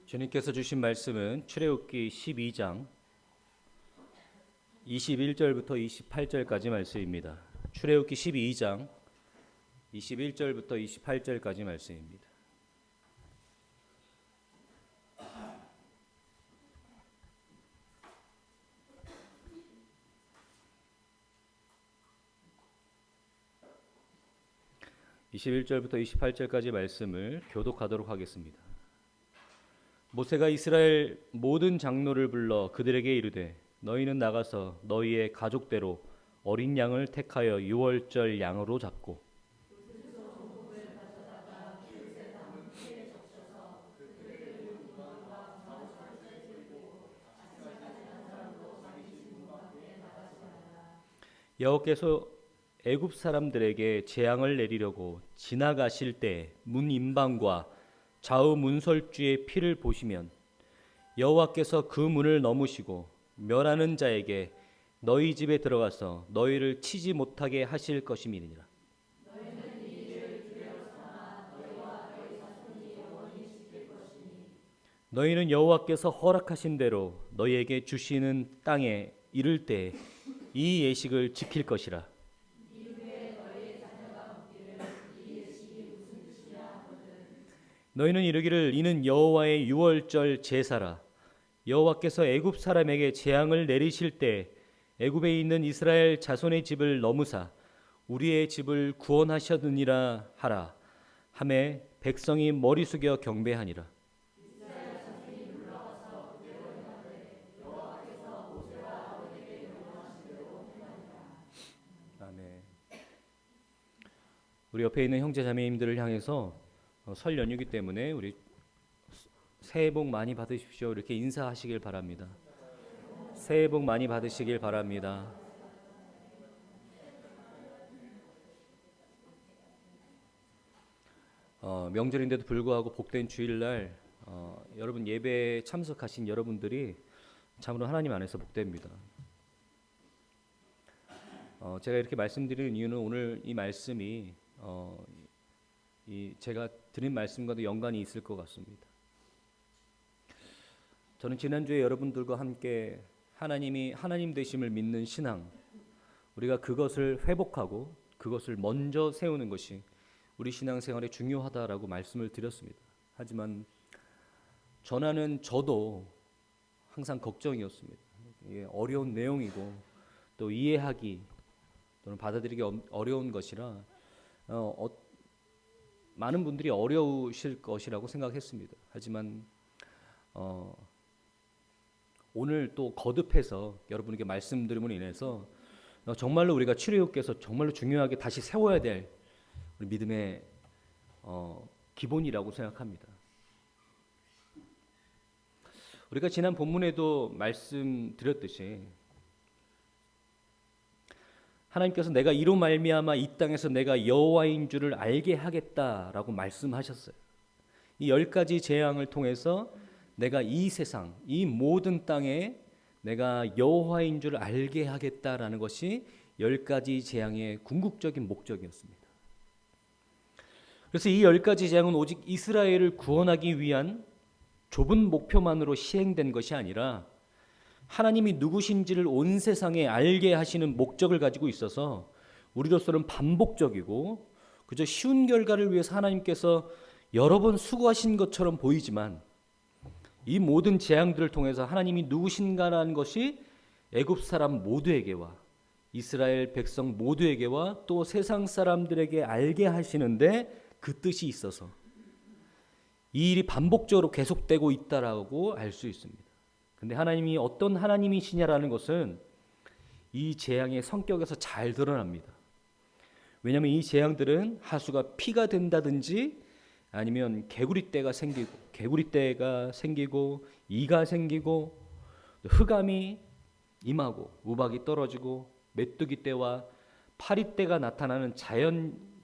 주님께서 주신 말씀은 출애굽기 12장 21절부터 28절까지 말씀입니다. 출애굽기 12장 21절부터 28절까지 말씀입니다. (21절부터 28절까지) 말씀을 교독하도록 하겠습니다. 모세가 이스라엘 모든 장로를 불러 그들에게 이르되 너희는 나가서 너희의 가족대로 어린 양을 택하여 유월절 양으로 잡고 여호와께서 애굽 사람들에게 재앙을 내리려고 지나가실 때 문 임방과 좌우 문설주의 피를 보시면 여호와께서 그 문을 넘으시고 멸하는 자에게 너희 집에 들어가서 너희를 치지 못하게 하실 것임이니라. 너희는 여호와께서 허락하신 대로 너희에게 주시는 땅에 이를 때 이 예식을 지킬 것이라. 너희는 이르기를 이는 여호와의 유월절 제사라. 여호와께서 애굽 사람에게 재앙을 내리실 때 애굽에 있는 이스라엘 자손의 집을 넘으사 우리의 집을 구원하셨느니라 하라. 하매 백성이 머리 숙여 경배하니라. 아멘. 우리 옆에 있는 형제 자매님들을 향해서 설 연휴이기 때문에 우리 새해 복 많이 받으십시오 이렇게 인사하시길 바랍니다. 새해 복 많이 받으시길 바랍니다. 명절인데도 불구하고 복된 주일날 여러분 예배에 참석하신 여러분들이 참으로 하나님 안에서 복됩니다. 제가 이렇게 말씀드리는 이유는 오늘 이 말씀이 제가 드린 말씀과도 연관이 있을 것 같습니다. 저는 지난주에 여러분들과 함께 하나님이 하나님 되심을 믿는 신앙, 우리가 그것을 회복하고 그것을 먼저 세우는 것이 우리 신앙생활에 중요하다라고 말씀을 드렸습니다. 하지만 전하는 저도 항상 걱정이었습니다. 이게 어려운 내용이고 또 이해하기 또는 받아들이기 어려운 것이라 많은 분들이 어려우실 것이라고 생각했습니다. 하지만 오늘 또 거듭해서 여러분에게 말씀드림으로 인해서 정말로 우리가 출애굽께서 정말로 중요하게 다시 세워야 될 우리 믿음의 기본이라고 생각합니다. 우리가 지난 본문에도 말씀드렸듯이 하나님께서 내가 이로 말미암아 이 땅에서 내가 여호와인 줄을 알게 하겠다라고 말씀하셨어요. 이 10가지 재앙을 통해서 내가 이 세상, 이 모든 땅에 내가 여호와인 줄을 알게 하겠다라는 것이 10가지 재앙의 궁극적인 목적이었습니다. 그래서 이 10가지 재앙은 오직 이스라엘을 구원하기 위한 좁은 목표만으로 시행된 것이 아니라 하나님이 누구신지를 온 세상에 알게 하시는 목적을 가지고 있어서 우리로서는 반복적이고 그저 쉬운 결과를 위해서 하나님께서 여러 번 수고하신 것처럼 보이지만 이 모든 재앙들을 통해서 하나님이 누구신가라는 것이 애굽 사람 모두에게와 이스라엘 백성 모두에게와 또 세상 사람들에게 알게 하시는데 그 뜻이 있어서 이 일이 반복적으로 계속되고 있다라고 알 수 있습니다. 근데 하나님이 어떤 하나님이시냐라는 것은 이 재앙의 성격에서 잘 드러납니다. 왜냐하면 이 재앙들은 하수가 피가 된다든지 아니면 개구리떼가 생기고 이가 생기고 흑암이 임하고 우박이 떨어지고 메뚜기떼와 파리떼가 나타나는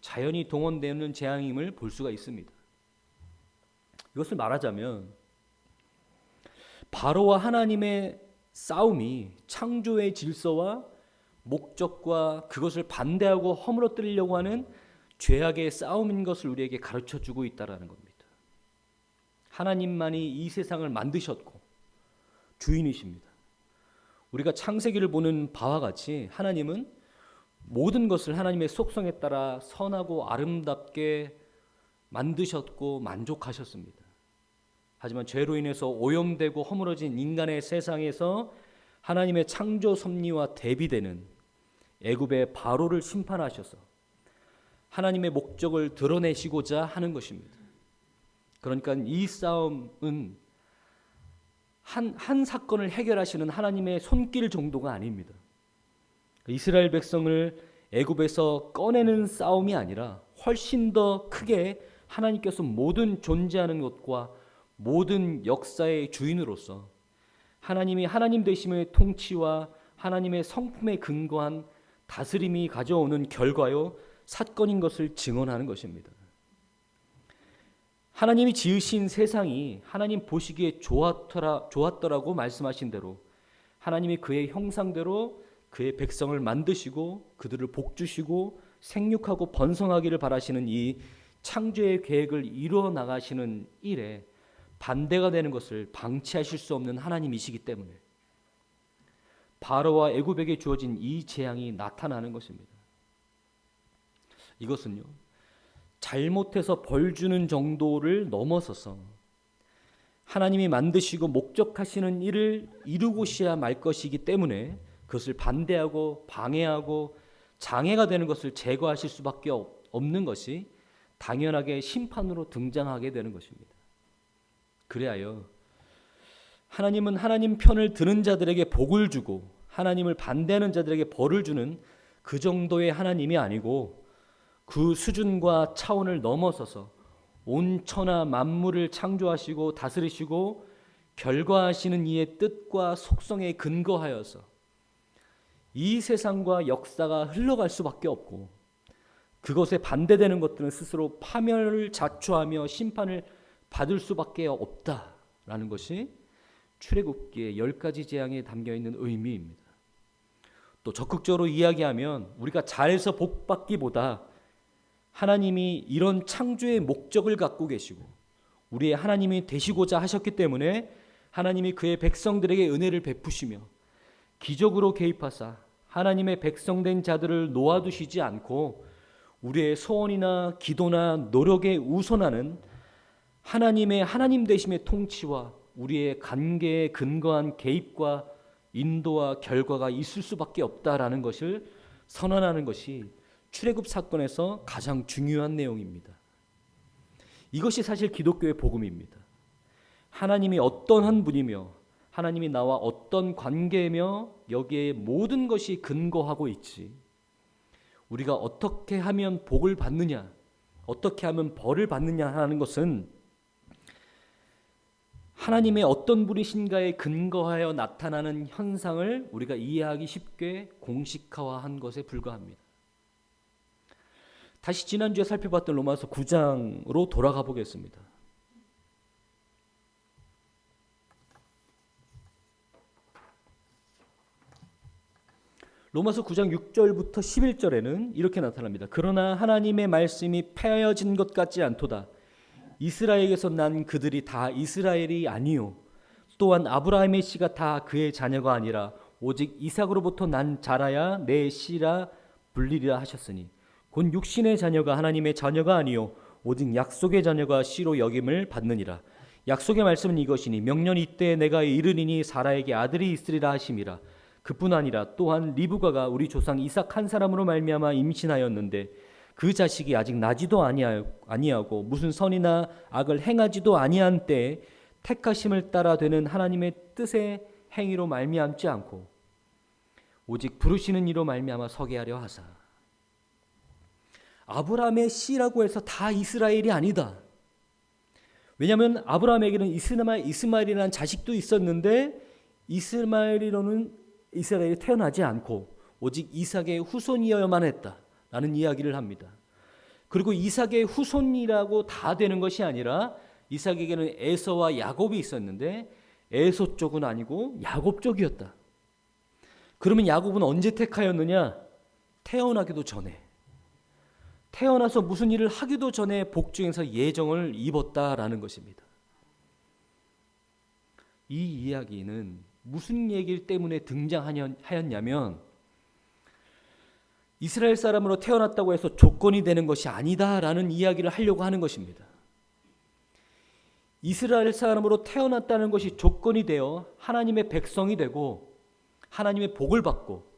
자연이 동원되는 재앙임을 볼 수가 있습니다. 이것을 말하자면 바로와 하나님의 싸움이 창조의 질서와 목적과 그것을 반대하고 허물어뜨리려고 하는 죄악의 싸움인 것을 우리에게 가르쳐주고 있다는 겁니다. 하나님만이 이 세상을 만드셨고 주인이십니다. 우리가 창세기를 보는 바와 같이 하나님은 모든 것을 하나님의 속성에 따라 선하고 아름답게 만드셨고 만족하셨습니다. 하지만 죄로 인해서 오염되고 허물어진 인간의 세상에서 하나님의 창조 섭리와 대비되는 애굽의 바로를 심판하셔서 하나님의 목적을 드러내시고자 하는 것입니다. 그러니까 이 싸움은 한 사건을 해결하시는 하나님의 손길 정도가 아닙니다. 이스라엘 백성을 애굽에서 꺼내는 싸움이 아니라 훨씬 더 크게 하나님께서 모든 존재하는 것과 모든 역사의 주인으로서 하나님이 하나님 되심의 통치와 하나님의 성품에 근거한 다스림이 가져오는 결과요 사건인 것을 증언하는 것입니다. 하나님이 지으신 세상이 하나님 보시기에 좋았더라고 말씀하신 대로 하나님이 그의 형상대로 그의 백성을 만드시고 그들을 복주시고 생육하고 번성하기를 바라시는 이 창조의 계획을 이루어 나가시는 일에 반대가 되는 것을 방치하실 수 없는 하나님이시기 때문에 바로와 애굽에게 주어진 이 재앙이 나타나는 것입니다. 이것은요 잘못해서 벌 주는 정도를 넘어서서 하나님이 만드시고 목적하시는 일을 이루고셔야 말 것이기 때문에 그것을 반대하고 방해하고 장애가 되는 것을 제거하실 수밖에 없는 것이 당연하게 심판으로 등장하게 되는 것입니다. 그래야요 하나님은 하나님 편을 드는 자들에게 복을 주고 하나님을 반대하는 자들에게 벌을 주는 그 정도의 하나님이 아니고 그 수준과 차원을 넘어서서 온 천하 만물을 창조하시고 다스리시고 결과하시는 이의 뜻과 속성에 근거하여서 이 세상과 역사가 흘러갈 수밖에 없고 그것에 반대되는 것들은 스스로 파멸을 자초하며 심판을 받을 수밖에 없다라는 것이 출애굽기의 10가지 재앙에 담겨있는 의미입니다. 또 적극적으로 이야기하면 우리가 잘해서 복받기보다 하나님이 이런 창조의 목적을 갖고 계시고 우리의 하나님이 되시고자 하셨기 때문에 하나님이 그의 백성들에게 은혜를 베푸시며 기적으로 개입하사 하나님의 백성된 자들을 놓아두시지 않고 우리의 소원이나 기도나 노력에 우선하는 하나님의 하나님 되심의 통치와 우리의 관계에 근거한 개입과 인도와 결과가 있을 수밖에 없다라는 것을 선언하는 것이 출애굽 사건에서 가장 중요한 내용입니다. 이것이 사실 기독교의 복음입니다. 하나님이 어떠한 분이며 하나님이 나와 어떤 관계며 여기에 모든 것이 근거하고 있지 우리가 어떻게 하면 복을 받느냐 어떻게 하면 벌을 받느냐 하는 것은 하나님의 어떤 분이신가에 근거하여 나타나는 현상을 우리가 이해하기 쉽게 공식화한 것에 불과합니다. 다시 지난주에 살펴봤던 로마서 9장으로 돌아가 보겠습니다. 로마서 9장 6절부터 11절에는 이렇게 나타납니다. 그러나 하나님의 말씀이 폐하여진 것 같지 않도다. 이스라엘에게서 난 그들이 다 이스라엘이 아니요 또한 아브라함의 씨가 다 그의 자녀가 아니라 오직 이삭으로부터 난 자라야 내 씨라 불리리라 하셨으니 곧 육신의 자녀가 하나님의 자녀가 아니요 오직 약속의 자녀가 씨로 여김을 받느니라. 약속의 말씀은 이것이니 명년 이때에 내가 이르리니 사라에게 아들이 있으리라 하심이라. 그뿐 아니라 또한 리브가가 우리 조상 이삭 한 사람으로 말미암아 임신하였는데 그 자식이 아직 나지도 아니하고 무슨 선이나 악을 행하지도 아니한 때에 택하심을 따라 되는 하나님의 뜻의 행위로 말미암지 않고 오직 부르시는 이로 말미암아 서게 하려 하사. 아브라함의 씨라고 해서 다 이스라엘이 아니다. 왜냐하면 아브라함에게는 이스마엘이라는 자식도 있었는데 이스라엘이 태어나지 않고 오직 이삭의 후손이어야만 했다라는 이야기를 합니다. 그리고 이삭의 후손이라고 다 되는 것이 아니라 이삭에게는 에서와 야곱이 있었는데 에서 쪽은 아니고 야곱 쪽이었다. 그러면 야곱은 언제 택하였느냐? 태어나기도 전에. 태어나서 무슨 일을 하기도 전에 복중에서 예정을 입었다라는 것입니다. 이 이야기는 무슨 얘기 때문에 등장하였냐면 이스라엘 사람으로 태어났다고 해서 조건이 되는 것이 아니다라는 이야기를 하려고 하는 것입니다. 이스라엘 사람으로 태어났다는 것이 조건이 되어 하나님의 백성이 되고 하나님의 복을 받고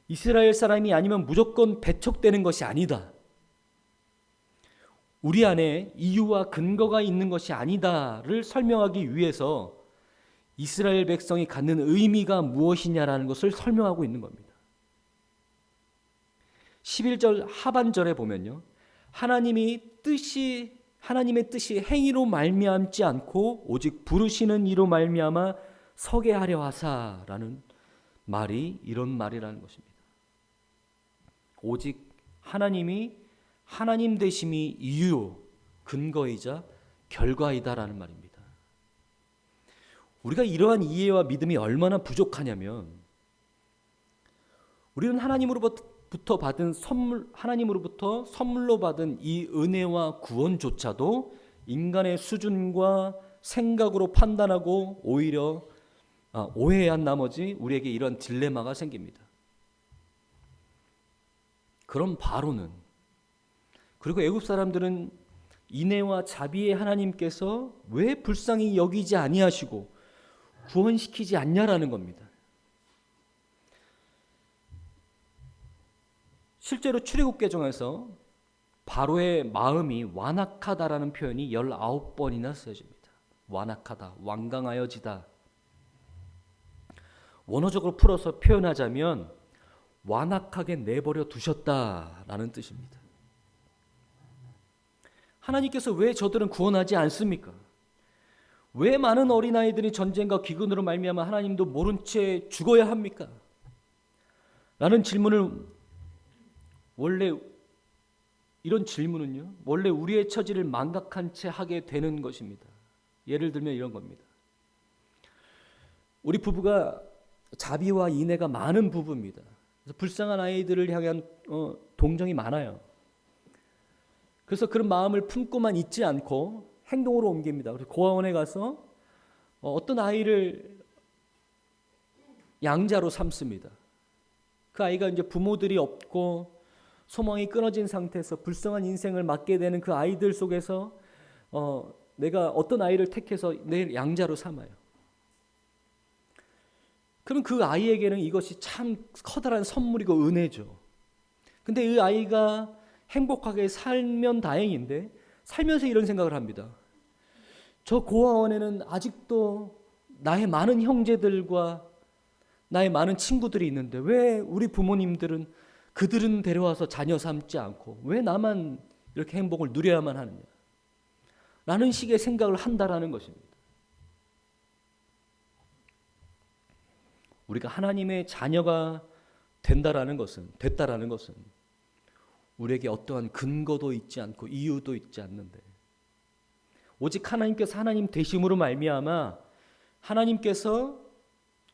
이스라엘 사람이 아니면 무조건 배척되는 것이 아니다. 우리 안에 이유와 근거가 있는 것이 아니다를 설명하기 위해서 이스라엘 백성이 갖는 의미가 무엇이냐라는 것을 설명하고 있는 겁니다. 11절 하반절에 보면요. 하나님의 뜻이 행위로 말미암지 않고 오직 부르시는 이로 말미암아 서게 하려 하사라는 말이 이런 말이라는 것입니다. 오직 하나님이 하나님 되심이 이유, 근거이자 결과이다라는 말입니다. 우리가 이러한 이해와 믿음이 얼마나 부족하냐면 우리는 하나님으로부터 선물로 받은 이 은혜와 구원조차도 인간의 수준과 생각으로 판단하고 오히려 오해한 나머지 우리에게 이런 딜레마가 생깁니다. 그럼 바로는 그리고 애굽 사람들은 인애와 자비의 하나님께서 왜 불쌍히 여기지 아니하시고 구원시키지 않냐라는 겁니다. 실제로 출애굽개정에서 바로의 마음이 완악하다라는 표현이 19번이나 쓰여집니다. 완악하다, 완강하여지다. 원어적으로 풀어서 표현하자면 완악하게 내버려 두셨다라는 뜻입니다. 하나님께서 왜 저들은 구원하지 않습니까? 왜 많은 어린아이들이 전쟁과 기근으로 말미암아 하나님도 모른 채 죽어야 합니까? 라는 질문을 이런 질문은요, 원래 우리의 처지를 망각한 채 하게 되는 것입니다. 예를 들면 이런 겁니다. 우리 부부가 자비와 인애가 많은 부부입니다. 그래서 불쌍한 아이들을 향한 동정이 많아요. 그래서 그런 마음을 품고만 있지 않고 행동으로 옮깁니다. 그래서 고아원에 가서 어떤 아이를 양자로 삼습니다. 그 아이가 이제 부모들이 없고 소망이 끊어진 상태에서 불쌍한 인생을 맞게 되는 그 아이들 속에서 내가 어떤 아이를 택해서 내 양자로 삼아요. 그럼 그 아이에게는 이것이 참 커다란 선물이고 은혜죠. 근데 이 아이가 행복하게 살면 다행인데 살면서 이런 생각을 합니다. 저 고아원에는 아직도 나의 많은 형제들과 나의 많은 친구들이 있는데 왜 우리 부모님들은 그들은 데려와서 자녀 삼지 않고 왜 나만 이렇게 행복을 누려야만 하느냐 라는 식의 생각을 한다라는 것입니다. 우리가 하나님의 자녀가 됐다라는 것은 우리에게 어떠한 근거도 있지 않고 이유도 있지 않는데 오직 하나님께서 하나님 되심으로 말미암아 하나님께서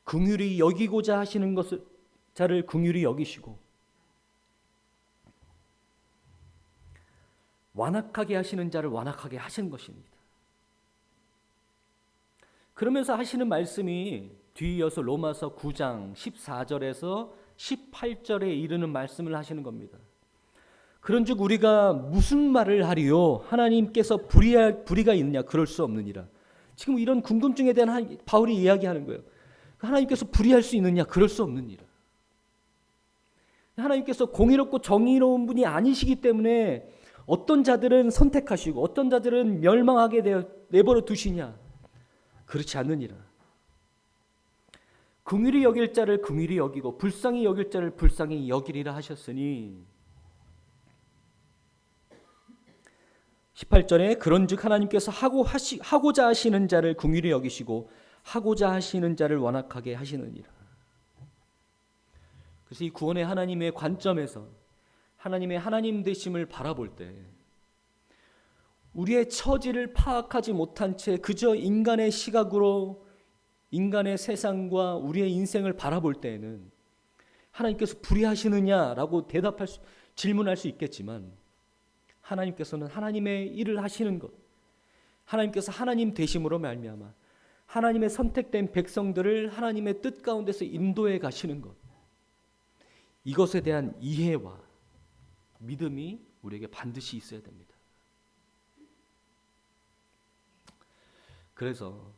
긍휼히 여기고자 하시는 것을 자를 긍휼히 여기시고 완악하게 하시는 자를 완악하게 하시는 것입니다. 그러면서 하시는 말씀이 뒤이어서 로마서 9장 14절에서 18절에 이르는 말씀을 하시는 겁니다. 그런즉 우리가 무슨 말을 하리요? 하나님께서 불의가 있느냐? 그럴 수 없느니라. 지금 이런 궁금증에 대한 바울이 이야기하는 거예요. 하나님께서 불의할 수 있느냐? 그럴 수 없느니라. 하나님께서 공의롭고 정의로운 분이 아니시기 때문에 어떤 자들은 선택하시고 어떤 자들은 멸망하게 되어 내버려 두시냐? 그렇지 않느니라. 긍휼히 여길 자를 긍휼히 여기고 불쌍히 여길 자를 불쌍히 여기리라 하셨으니 18절에 그런즉 하나님께서 하고자 하시는 자를 긍휼히 여기시고 하고자 하시는 자를 완악하게 하시느니라. 그래서 이 구원의 하나님의 관점에서 하나님의 하나님 되심을 바라볼 때 우리의 처지를 파악하지 못한 채 그저 인간의 시각으로 인간의 세상과 우리의 인생을 바라볼 때에는 하나님께서 불의하시느냐라고 질문할 수 있겠지만 하나님께서는 하나님의 일을 하시는 것, 하나님께서 하나님 되심으로 말미암아 하나님의 선택된 백성들을 하나님의 뜻 가운데서 인도해 가시는 것, 이것에 대한 이해와 믿음이 우리에게 반드시 있어야 됩니다. 그래서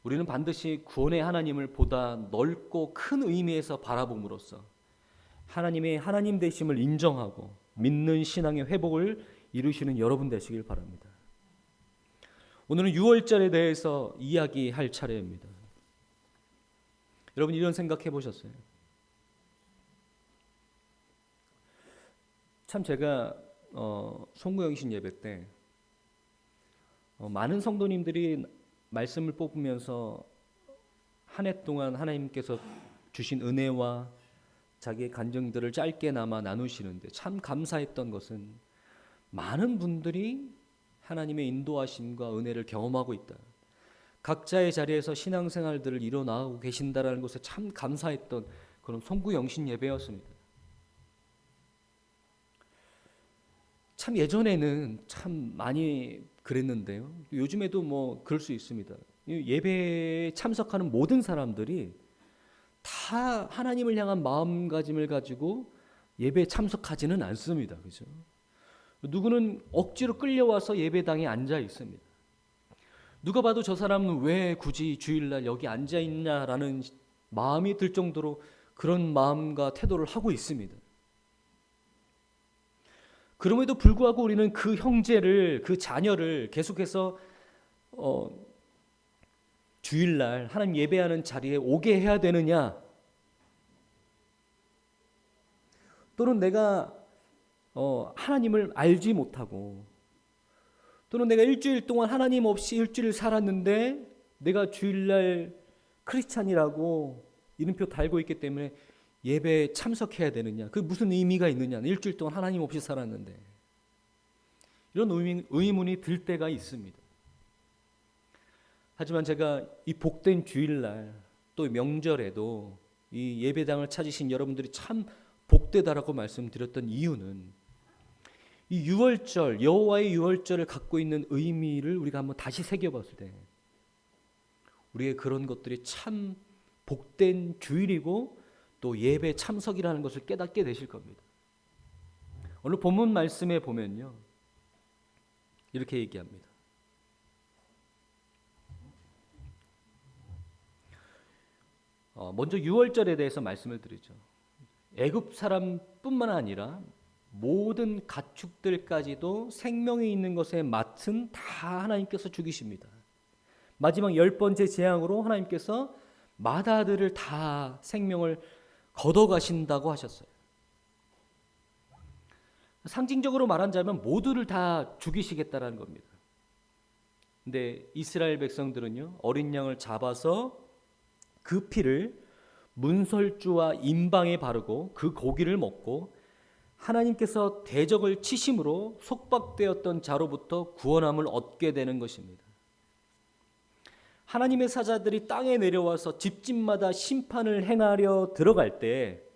우리는 반드시 구원의 하나님을 보다 넓고 큰 의미에서 바라봄으로써 하나님의 하나님 되심을 인정하고 믿는 신앙의 회복을 이루시는 여러분 되시길 바랍니다. 오늘은 유월절에 대해서 이야기할 차례입니다. 여러분 이런 생각해 보셨어요? 참 제가 송구영신 예배 때 많은 성도님들이 말씀을 뽑으면서 한 해 동안 하나님께서 주신 은혜와 자기의 간증들을 짧게나마 나누시는데 참 감사했던 것은 많은 분들이 하나님의 인도하심과 은혜를 경험하고 있다, 각자의 자리에서 신앙생활들을 이뤄나가고 계신다라는 것에 참 감사했던 그런 송구영신 예배였습니다. 참 예전에는 참 많이 그랬는데요, 요즘에도 뭐 그럴 수 있습니다. 예배에 참석하는 모든 사람들이 다 하나님을 향한 마음가짐을 가지고 예배에 참석하지는 않습니다. 그죠? 누구는 억지로 끌려와서 예배당에 앉아 있습니다. 누가 봐도 저 사람은 왜 굳이 주일날 여기 앉아 있냐라는 마음이 들 정도로 그런 마음과 태도를 하고 있습니다. 그럼에도 불구하고 우리는 그 형제를, 그 자녀를 계속해서 주일날 하나님 예배하는 자리에 오게 해야 되느냐, 또는 내가 하나님을 알지 못하고, 또는 내가 일주일 동안 하나님 없이 일주일 살았는데 내가 주일날 크리스찬이라고 이름표 달고 있기 때문에 예배에 참석해야 되느냐, 그 무슨 의미가 있느냐, 일주일 동안 하나님 없이 살았는데, 이런 의문이 들 때가 있습니다. 하지만 제가 이 복된 주일날 또 명절에도 이 예배당을 찾으신 여러분들이 참 복되다라고 말씀드렸던 이유는 이 유월절, 여호와의 유월절을 갖고 있는 의미를 우리가 한번 다시 새겨봤을 때 우리의 그런 것들이 참 복된 주일이고 또 예배 참석이라는 것을 깨닫게 되실 겁니다. 오늘 본문 말씀에 보면요, 이렇게 얘기합니다. 먼저 유월절에 대해서 말씀을 드리죠. 애굽 사람뿐만 아니라 모든 가축들까지도 생명이 있는 것의 맛은 다 하나님께서 죽이십니다. 마지막 10번째 재앙으로 하나님께서 마다들을 다 생명을 걷어가신다고 하셨어요. 상징적으로 말한다면 모두를 다 죽이시겠다라는 겁니다. 근데 이스라엘 백성들은요, 어린 양을 잡아서 그 피를 문설주와 임방에 바르고 그 고기를 먹고 하나님께서 대적을 치심으로 속박되었던 자로부터 구원함을 얻게 되는 것입니다. 하나님의 사자들이 땅에 내려와서 집집마다 심판을 행하려 들어갈 때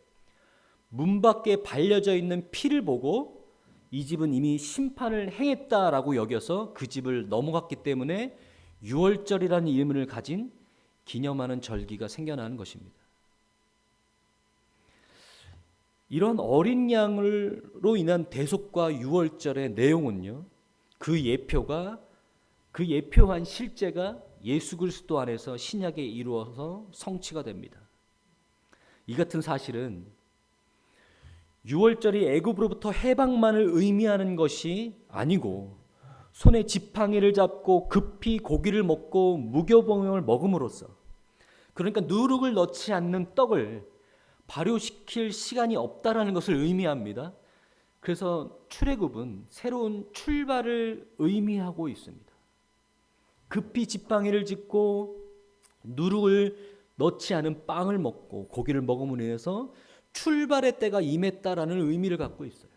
문 밖에 발려져 있는 피를 보고 이 집은 이미 심판을 행했다라고 여겨서 그 집을 넘어갔기 때문에 유월절이라는 이름을 가진 기념하는 절기가 생겨나는 것입니다. 이런 어린 양으로 인한 대속과 유월절의 내용은요, 그 예표한 실제가 예수 그리스도 안에서 신약에 이루어서 성취가 됩니다. 이 같은 사실은 유월절이 애굽으로부터 해방만을 의미하는 것이 아니고 손에 지팡이를 잡고 급히 고기를 먹고 무교병을 먹음으로써, 그러니까 누룩을 넣지 않는 떡을 발효시킬 시간이 없다라는 것을 의미합니다. 그래서 출애굽은 새로운 출발을 의미하고 있습니다. 급히 지팡이를 짚고 누룩을 넣지 않은 빵을 먹고 고기를 먹음으로 인해서 출발의 때가 임했다라는 의미를 갖고 있어요.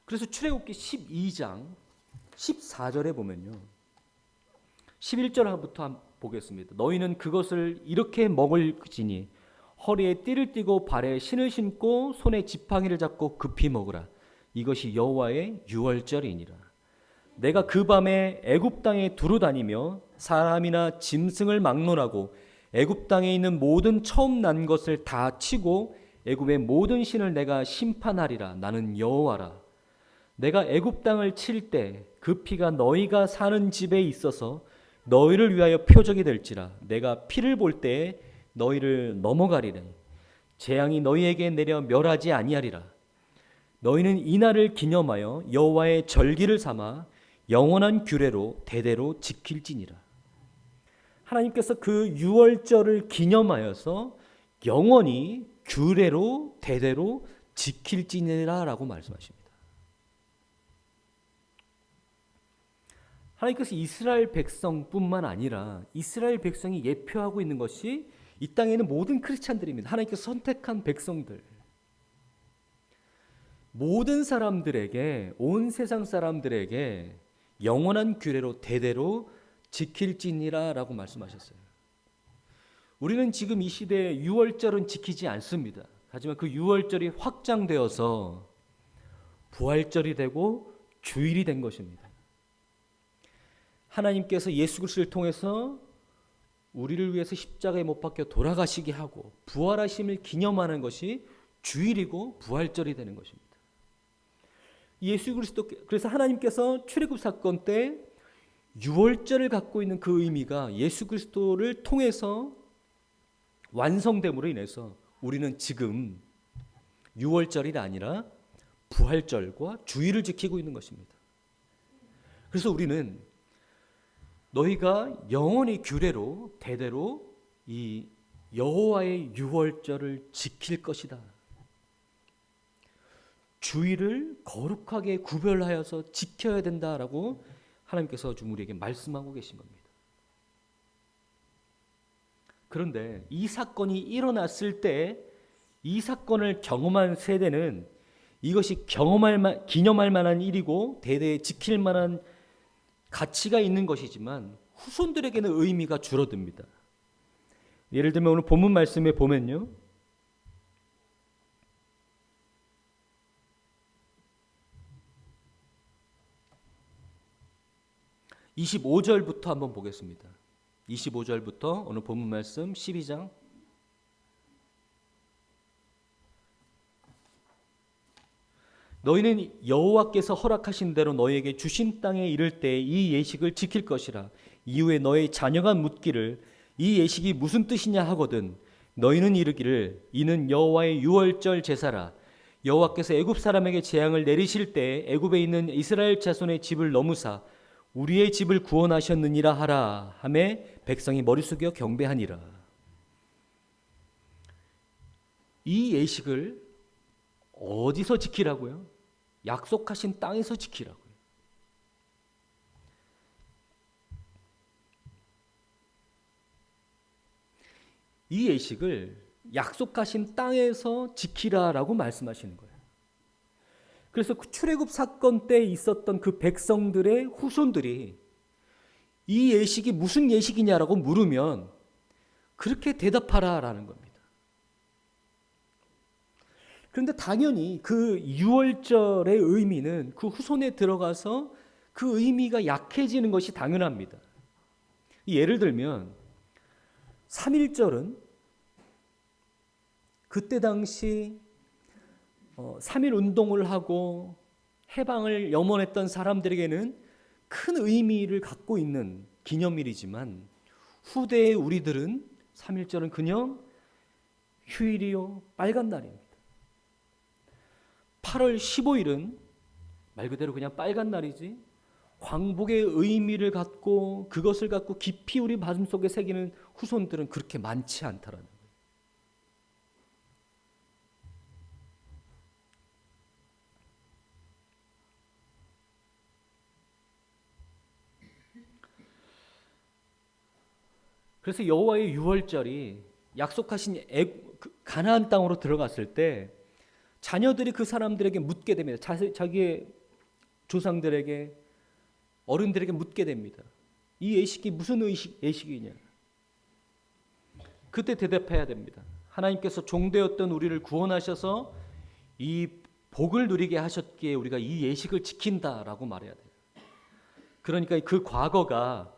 그래서 출애굽기 12장 14절에 보면요, 11절부터 보겠습니다. 너희는 그것을 이렇게 먹을지니 허리에 띠를 띠고 발에 신을 신고 손에 지팡이를 잡고 급히 먹으라. 이것이 여호와의 유월절이니라. 내가 그 밤에 애굽 땅에 두루 다니며 사람이나 짐승을 막론하고 애굽 땅에 있는 모든 처음 난 것을 다 치고 애굽의 모든 신을 내가 심판하리라. 나는 여호와라. 내가 애굽 땅을 칠 때 그 피가 너희가 사는 집에 있어서 너희를 위하여 표적이 될지라. 내가 피를 볼 때에 너희를 넘어가리라. 재앙이 너희에게 내려 멸하지 아니하리라. 너희는 이 날을 기념하여 여호와의 절기를 삼아 영원한 규례로 대대로 지킬지니라. 하나님께서 그 유월절을 기념하여서 영원히 규례로 대대로 지킬지니라라고 말씀하십니다. 하나님께서 이스라엘 백성뿐만 아니라 이스라엘 백성이 예표하고 있는 것이 이 땅에 있는 모든 크리스찬들입니다. 하나님께서 선택한 백성들, 모든 사람들에게, 온 세상 사람들에게 영원한 규례로 대대로 지킬지니라라고 말씀하셨어요. 우리는 지금 이 시대에 유월절은 지키지 않습니다. 하지만 그 유월절이 확장되어서 부활절이 되고 주일이 된 것입니다. 하나님께서 예수 그리스도를 통해서 우리를 위해서 십자가에 못 박혀 돌아가시게 하고 부활하심을 기념하는 것이 주일이고 부활절이 되는 것입니다. 예수 그리스도, 그래서 하나님께서 출애굽 사건 때 유월절을 갖고 있는 그 의미가 예수 그리스도를 통해서 완성됨으로 인해서 우리는 지금 유월절이 아니라 부활절과 주일을 지키고 있는 것입니다. 그래서 우리는 너희가 영원히 규례로 대대로 이 여호와의 유월절을 지킬 것이다. 주일을 거룩하게 구별하여서 지켜야 된다라고 하나님께서 지금 우리에게 말씀하고 계신 겁니다. 그런데 이 사건이 일어났을 때 이 사건을 경험한 세대는 이것이 기념할 만한 일이고 대대에 지킬 만한 가치가 있는 것이지만 후손들에게는 의미가 줄어듭니다. 예를 들면 오늘 본문 말씀에 보면요, 25절부터 한번 보겠습니다. 25절부터 오늘 본문 말씀 12장. 너희는 여호와께서 허락하신 대로 너희에게 주신 땅에 이를 때 이 예식을 지킬 것이라. 이후에 너희 자녀가 묻기를 이 예식이 무슨 뜻이냐 하거든 너희는 이르기를 이는 여호와의 유월절 제사라. 여호와께서 애굽 사람에게 재앙을 내리실 때 애굽에 있는 이스라엘 자손의 집을 넘으사 우리의 집을 구원하셨느니라 하라 하매 백성이 머리 숙여 경배하니라. 이 예식을 어디서 지키라고요? 약속하신 땅에서 지키라고요. 이 예식을 약속하신 땅에서 지키라라고 말씀하시는 거예요. 그래서 그 출애굽 사건 때 있었던 그 백성들의 후손들이 이 예식이 무슨 예식이냐라고 물으면 그렇게 대답하라라는 겁니다. 그런데 당연히 그 유월절의 의미는 그 후손에 들어가서 그 의미가 약해지는 것이 당연합니다. 예를 들면 3.1절은 그때 당시 3.1 운동을 하고 해방을 염원했던 사람들에게는 큰 의미를 갖고 있는 기념일이지만 후대의 우리들은 3.1절은 그냥 휴일이요 빨간 날입니다. 8월 15일은 말 그대로 그냥 빨간 날이지 광복의 의미를 갖고 그것을 갖고 깊이 우리 마음속에 새기는 후손들은 그렇게 많지 않다라는 거예요. 그래서 여호와의 유월절이 약속하신 가나안 땅으로 들어갔을 때 자녀들이 그 사람들에게 묻게 됩니다. 자기의 조상들에게 어른들에게 묻게 됩니다. 이 예식이 무슨 예식이냐? 그때 대답해야 됩니다. 하나님께서 종되었던 우리를 구원하셔서 이 복을 누리게 하셨기에 우리가 이 예식을 지킨다라고 말해야 돼요. 그러니까 그 과거가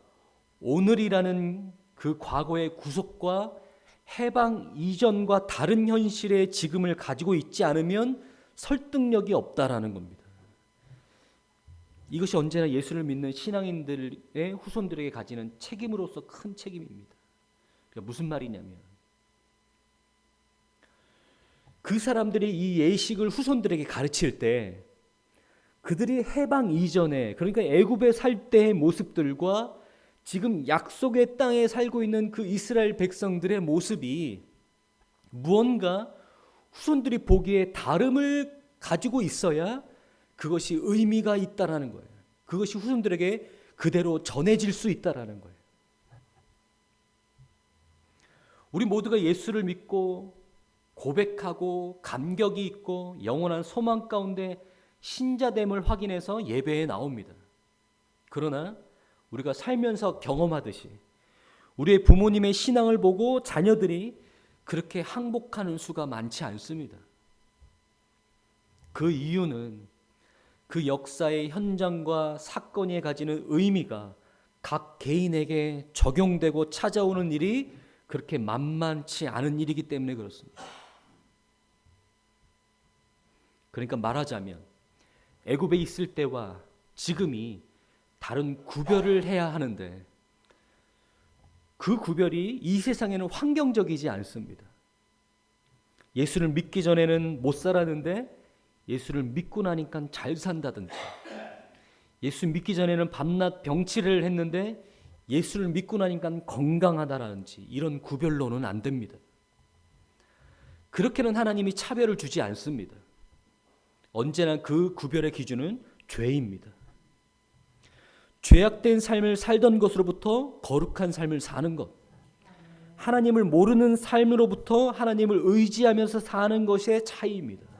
오늘이라는 그 과거의 구속과 해방 이전과 다른 현실의 지금을 가지고 있지 않으면 설득력이 없다라는 겁니다. 이것이 언제나 예수를 믿는 신앙인들의 후손들에게 가지는 책임으로서 큰 책임입니다. 그러니까 무슨 말이냐면 그 사람들이 이 예식을 후손들에게 가르칠 때 그들이 해방 이전에, 그러니까 애굽에 살 때의 모습들과 지금 약속의 땅에 살고 있는 그 이스라엘 백성들의 모습이 무언가 후손들이 보기에 다름을 가지고 있어야 그것이 의미가 있다라는 거예요. 그것이 후손들에게 그대로 전해질 수 있다라는 거예요. 우리 모두가 예수를 믿고 고백하고 감격이 있고 영원한 소망 가운데 신자됨을 확인해서 예배에 나옵니다. 그러나 우리가 살면서 경험하듯이 우리의 부모님의 신앙을 보고 자녀들이 그렇게 항복하는 수가 많지 않습니다. 그 이유는 그 역사의 현장과 사건이 가지는 의미가 각 개인에게 적용되고 찾아오는 일이 그렇게 만만치 않은 일이기 때문에 그렇습니다. 그러니까 말하자면 애굽에 있을 때와 지금이 다른 구별을 해야 하는데 그 구별이 이 세상에는 환경적이지 않습니다. 예수를 믿기 전에는 못 살았는데 예수를 믿고 나니까 잘 산다든지, 예수 믿기 전에는 밤낮 병치를 했는데 예수를 믿고 나니까 건강하다라든지, 이런 구별로는 안 됩니다. 그렇게는 하나님이 차별을 주지 않습니다. 언제나 그 구별의 기준은 죄입니다. 죄악된 삶을 살던 것으로부터 거룩한 삶을 사는 것, 하나님을 모르는 삶으로부터 하나님을 의지하면서 사는 것의 차이입니다.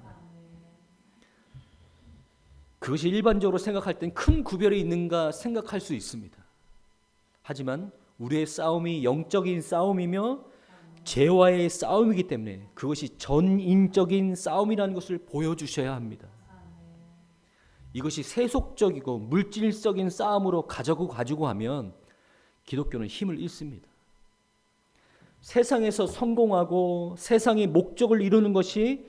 그것이 일반적으로 생각할 땐 큰 구별이 있는가 생각할 수 있습니다. 하지만 우리의 싸움이 영적인 싸움이며 죄와의 싸움이기 때문에 그것이 전인적인 싸움이라는 것을 보여주셔야 합니다. 이것이 세속적이고 물질적인 싸움으로 가지고 하면 기독교는 힘을 잃습니다. 세상에서 성공하고 세상의 목적을 이루는 것은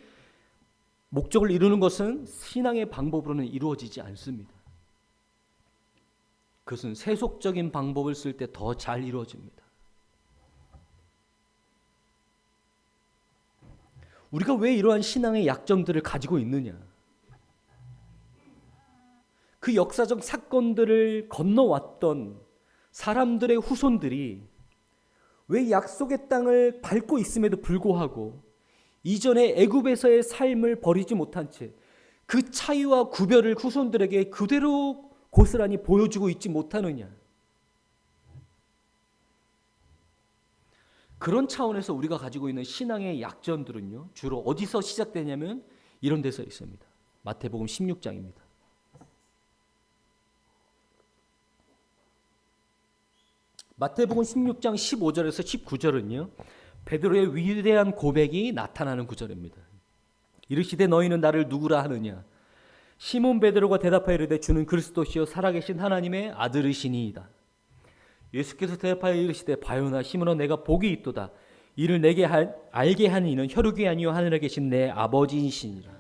신앙의 방법으로는 이루어지지 않습니다. 그것은 세속적인 방법을 쓸 때 더 잘 이루어집니다. 우리가 왜 이러한 신앙의 약점들을 가지고 있느냐? 그 역사적 사건들을 건너왔던 사람들의 후손들이 왜 약속의 땅을 밟고 있음에도 불구하고 이전의 애굽에서의 삶을 버리지 못한 채 그 차이와 구별을 후손들에게 그대로 고스란히 보여주고 있지 못하느냐? 그런 차원에서 우리가 가지고 있는 신앙의 약점들은요, 주로 어디서 시작되냐면 이런 데서 있습니다. 마태복음 16장입니다. 마태복음 16장 15절에서 19절은요, 베드로의 위대한 고백이 나타나는 구절입니다. 이르시되 너희는 나를 누구라 하느냐? 시몬 베드로가 대답하여 이르되 주는 그리스도시요 살아계신 하나님의 아들이시니이다. 예수께서 대답하여 이르시되 바요나 시몬아 내가 복이 있도다. 이를 내게 알게 한 이는 혈육이 아니요 하늘에 계신 내 아버지이시니라.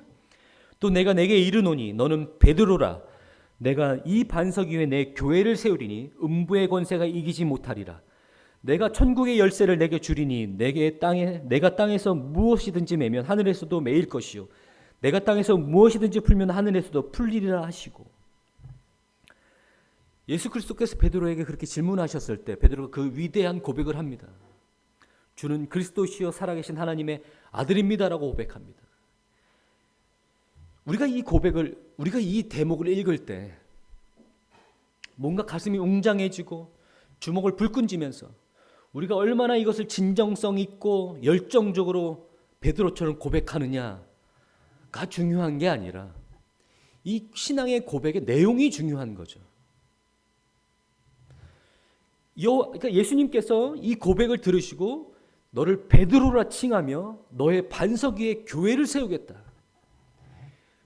또 내가 내게 이르노니 너는 베드로라. 내가 이 반석 위에 내 교회를 세우리니 음부의 권세가 이기지 못하리라. 내가 천국의 열쇠를 내게 주리니 내가 땅에서 무엇이든지 매면 하늘에서도 매일 것이요 내가 땅에서 무엇이든지 풀면 하늘에서도 풀리리라 하시고, 예수 그리스도께서 베드로에게 그렇게 질문하셨을 때 베드로가 그 위대한 고백을 합니다. 주는 그리스도시요 살아계신 하나님의 아들입니다라고 고백합니다. 우리가 이 대목을 읽을 때 뭔가 가슴이 웅장해지고 주먹을 불끈 쥐면서 우리가 얼마나 이것을 진정성 있고 열정적으로 베드로처럼 고백하느냐가 중요한 게 아니라 이 신앙의 고백의 내용이 중요한 거죠. 그러니까 예수님께서 이 고백을 들으시고 너를 베드로라 칭하며 너의 반석 위에 교회를 세우겠다.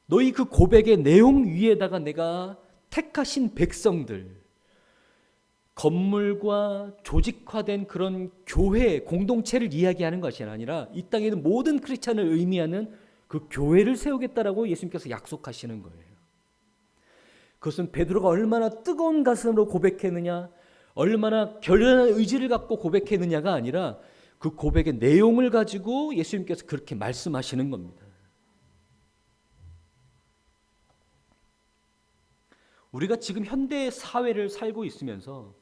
너희 그 고백의 내용 위에다가 내가 택하신 백성들, 건물과 조직화된 그런 교회 공동체를 이야기하는 것이 아니라 이 땅에 있는 모든 크리스찬을 의미하는 그 교회를 세우겠다라고 예수님께서 약속하시는 거예요. 그것은 베드로가 얼마나 뜨거운 가슴으로 고백했느냐, 얼마나 결연한 의지를 갖고 고백했느냐가 아니라 그 고백의 내용을 가지고 예수님께서 그렇게 말씀하시는 겁니다. 우리가 지금 현대 사회를 살고 있으면서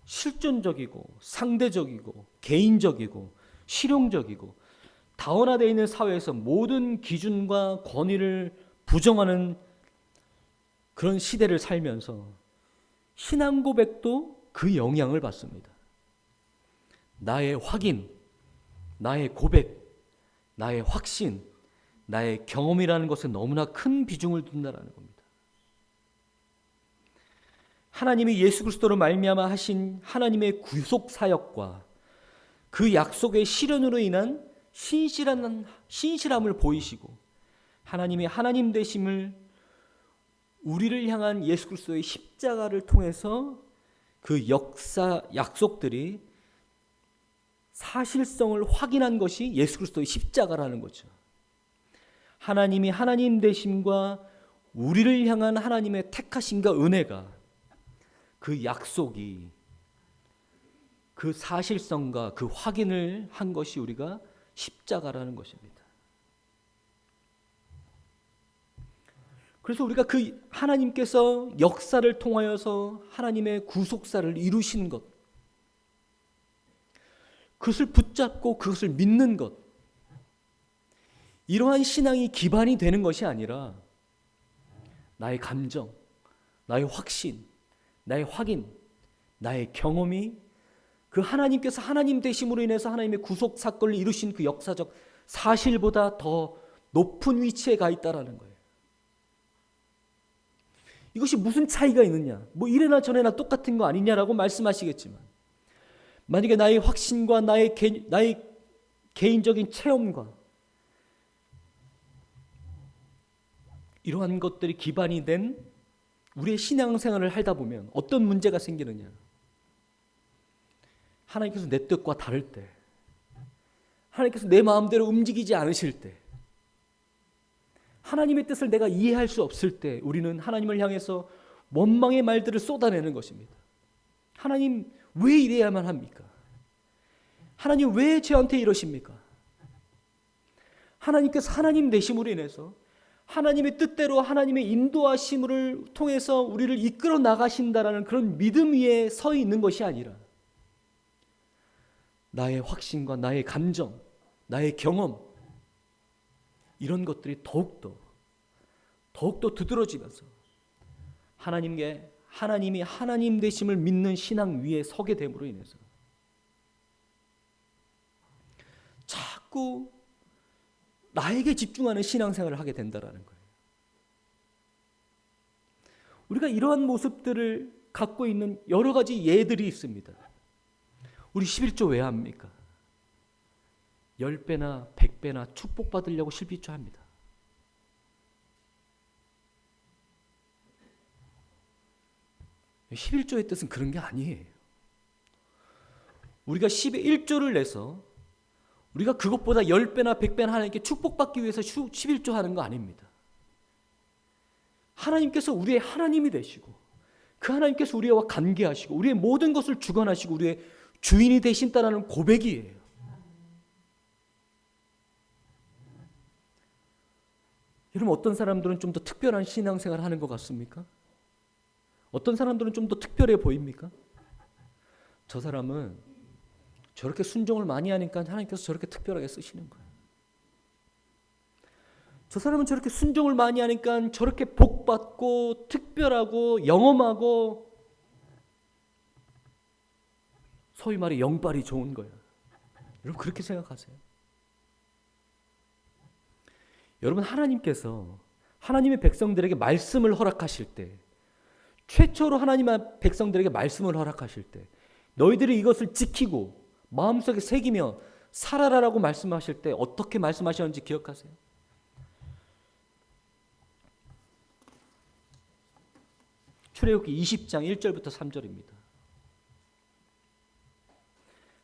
실존적이고 상대적이고 개인적이고 실용적이고 다원화되어 있는 사회에서 모든 기준과 권위를 부정하는 그런 시대를 살면서 신앙 고백도 그 영향을 받습니다. 나의 확인, 나의 고백, 나의 확신, 나의 경험이라는 것에 너무나 큰 비중을 둔다라는 겁니다. 하나님이 예수 그리스도로 말미암아 하신 하나님의 구속 사역과 그 약속의 실현으로 인한 신실함을 보이시고 하나님의 하나님 되심을 우리를 향한 예수 그리스도의 십자가를 통해서 그 역사 약속들이 사실성을 확인한 것이 예수 그리스도의 십자가라는 거죠. 하나님이 하나님 되심과 우리를 향한 하나님의 택하심과 은혜가 그 약속이 그 사실성과 그 확인을 한 것이 우리가 십자가라는 것입니다. 그래서 우리가 그 하나님께서 역사를 통하여서 하나님의 구속사를 이루신 것, 그것을 붙잡고 그것을 믿는 것, 이러한 신앙이 기반이 되는 것이 아니라 나의 감정, 나의 확신, 나의 확인, 나의 경험이 그 하나님께서 하나님 되심으로 인해서 하나님의 구속 사건을 이루신 그 역사적 사실보다 더 높은 위치에 가 있다라는 거예요. 이것이 무슨 차이가 있느냐? 뭐 이래나 저래나 똑같은 거 아니냐라고 말씀하시겠지만, 만약에 나의 확신과 나의 개인적인 체험과 이러한 것들이 기반이 된 우리의 신앙생활을 하다 보면 어떤 문제가 생기느냐? 하나님께서 내 뜻과 다를 때, 하나님께서 내 마음대로 움직이지 않으실 때, 하나님의 뜻을 내가 이해할 수 없을 때 우리는 하나님을 향해서 원망의 말들을 쏟아내는 것입니다. 하나님 왜 이래야만 합니까? 하나님 왜 저한테 이러십니까? 하나님께서 하나님 되심으로 인해서 하나님의 뜻대로 하나님의 인도하심을 통해서 우리를 이끌어 나가신다라는 그런 믿음 위에 서 있는 것이 아니라 나의 확신과 나의 감정, 나의 경험, 이런 것들이 더욱더 두드러지면서 하나님이 하나님 되심을 믿는 신앙 위에 서게 됨으로 인해서 자꾸 나에게 집중하는 신앙생활을 하게 된다라는 거예요. 우리가 이러한 모습들을 갖고 있는 여러 가지 예들이 있습니다. 우리 11조 왜 합니까? 10배나 100배나 축복받으려고 11조 합니다. (11조의) 뜻은 그런 게 아니에요. 우리가 11조를 내서 우리가 그것보다 10배나 100배나 하나님께 축복받기 위해서 11조 하는 거 아닙니다. 하나님께서 우리의 하나님이 되시고 그 하나님께서 우리와 관계하시고 우리의 모든 것을 주관하시고 우리의 주인이 되신다라는 고백이에요. 여러분, 어떤 사람들은 좀 더 특별한 신앙생활을 하는 것 같습니까? 어떤 사람들은 좀 더 특별해 보입니까? 저 사람은 저렇게 순종을 많이 하니까 하나님께서 저렇게 특별하게 쓰시는 거예요. 저 사람은 저렇게 순종을 많이 하니까 저렇게 복받고 특별하고 영험하고 소위 말해 영빨이 좋은 거예요. 여러분, 그렇게 생각하세요? 여러분, 하나님께서 하나님의 백성들에게 말씀을 허락하실 때, 최초로 하나님의 백성들에게 말씀을 허락하실 때 너희들이 이것을 지키고 마음속에 새기며 살아라라고 말씀하실 때 어떻게 말씀하셨는지 기억하세요? 출애굽기 20장 1절부터 3절입니다.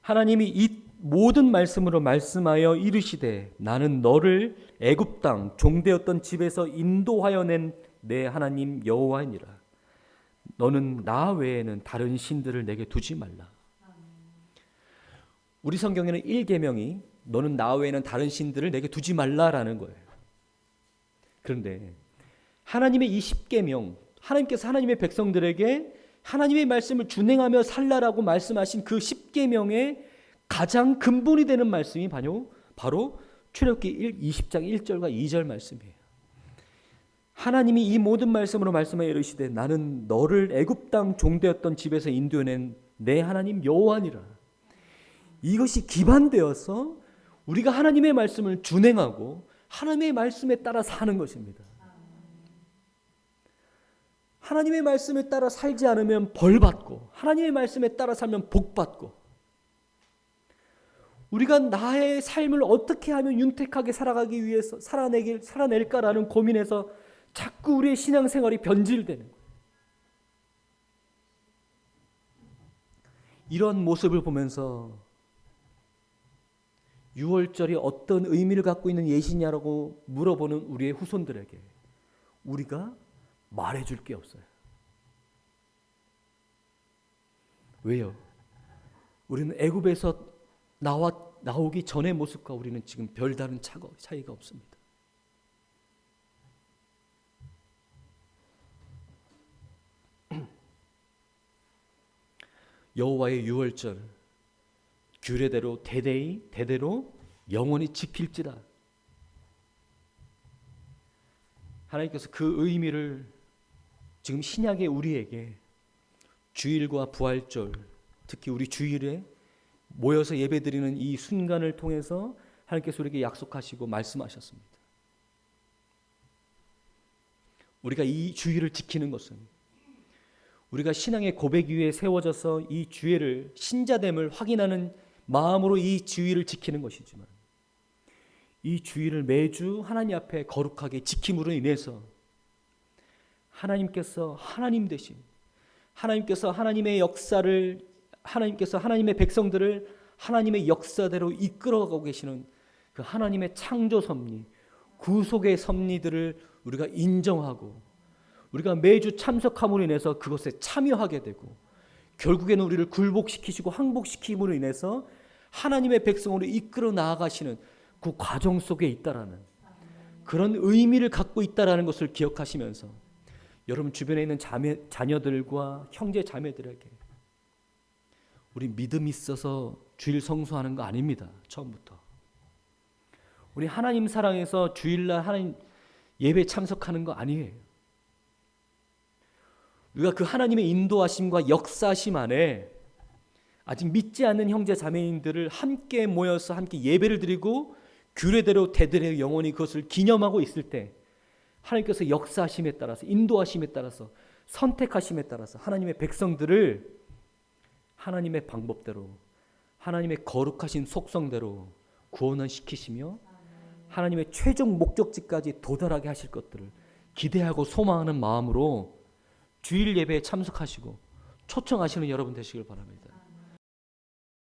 하나님이 이 모든 말씀으로 말씀하여 이르시되 나는 너를 애굽 땅 종되었던 집에서 인도하여 낸 내 하나님 여호와니라. 너는 나 외에는 다른 신들을 내게 두지 말라. 우리 성경에는 1계명이 너는 나 외에는 다른 신들을 내게 두지 말라라는 거예요. 그런데 하나님의 이 10계명, 하나님께서 하나님의 백성들에게 하나님의 말씀을 준행하며 살라라고 말씀하신 그 10계명의 가장 근본이 되는 말씀이 바로 출애굽기 20장 1절과 2절 말씀이에요. 하나님이 이 모든 말씀으로 말씀하여 이르시되 나는 너를 애굽 땅 종되었던 집에서 인도해낸 내 하나님 여호와니라. 이것이 기반되어서 우리가 하나님의 말씀을 준행하고 하나님의 말씀에 따라 사는 것입니다. 하나님의 말씀에 따라 살지 않으면 벌받고 하나님의 말씀에 따라 살면 복받고, 우리가 나의 삶을 어떻게 하면 윤택하게 살아가기 위해서 살아낼까라는 고민에서 자꾸 우리의 신앙생활이 변질되는 거예요. 이런 모습을 보면서 6월절이 어떤 의미를 갖고 있는 예시냐라고 물어보는 우리의 후손들에게 우리가 말해줄 게 없어요. 왜요? 우리는 애굽에서 나오기 전의 모습과 우리는 지금 별다른 차이가 없습니다. 여호와의 유월절 규례대로 대대로 영원히 지킬지라. 하나님께서 그 의미를 지금 신약의 우리에게 주일과 부활절, 특히 우리 주일에 모여서 예배드리는 이 순간을 통해서 하나님께서 우리에게 약속하시고 말씀하셨습니다. 우리가 이 주일을 지키는 것은 우리가 신앙의 고백 위에 세워져서 이 주일을 신자됨을 확인하는 마음으로 이 주일을 지키는 것이지만, 이 주일을 매주 하나님 앞에 거룩하게 지킴으로 인해서 하나님께서 하나님 되신, 하나님께서 하나님의 백성들을 하나님의 역사대로 이끌어가고 계시는 그 하나님의 창조 섭리, 구속의 섭리들을 우리가 인정하고 우리가 매주 참석함으로 인해서 그것에 참여하게 되고, 결국에는 우리를 굴복시키시고 항복시킴으로 인해서 하나님의 백성으로 이끌어 나아가시는 그 과정 속에 있다라는 그런 의미를 갖고 있다라는 것을 기억하시면서 여러분 주변에 있는 자녀들과 형제 자매들에게 우리 믿음 있어서 주일 성수하는 거 아닙니다. 처음부터 우리 하나님 사랑해서 주일날 하나님 예배 참석하는 거 아니에요. 우리가 그 하나님의 인도하심과 역사하심 안에 아직 믿지 않는 형제 자매인들을 함께 모여서 함께 예배를 드리고 규례대로 대대로 영원히 그것을 기념하고 있을 때 하나님께서 역사하심에 따라서, 인도하심에 따라서, 선택하심에 따라서 하나님의 백성들을 하나님의 방법대로, 하나님의 거룩하신 속성대로 구원을 시키시며 하나님의 최종 목적지까지 도달하게 하실 것들을 기대하고 소망하는 마음으로 주일 예배에 참석하시고 초청하시는 여러분 되시길 바랍니다.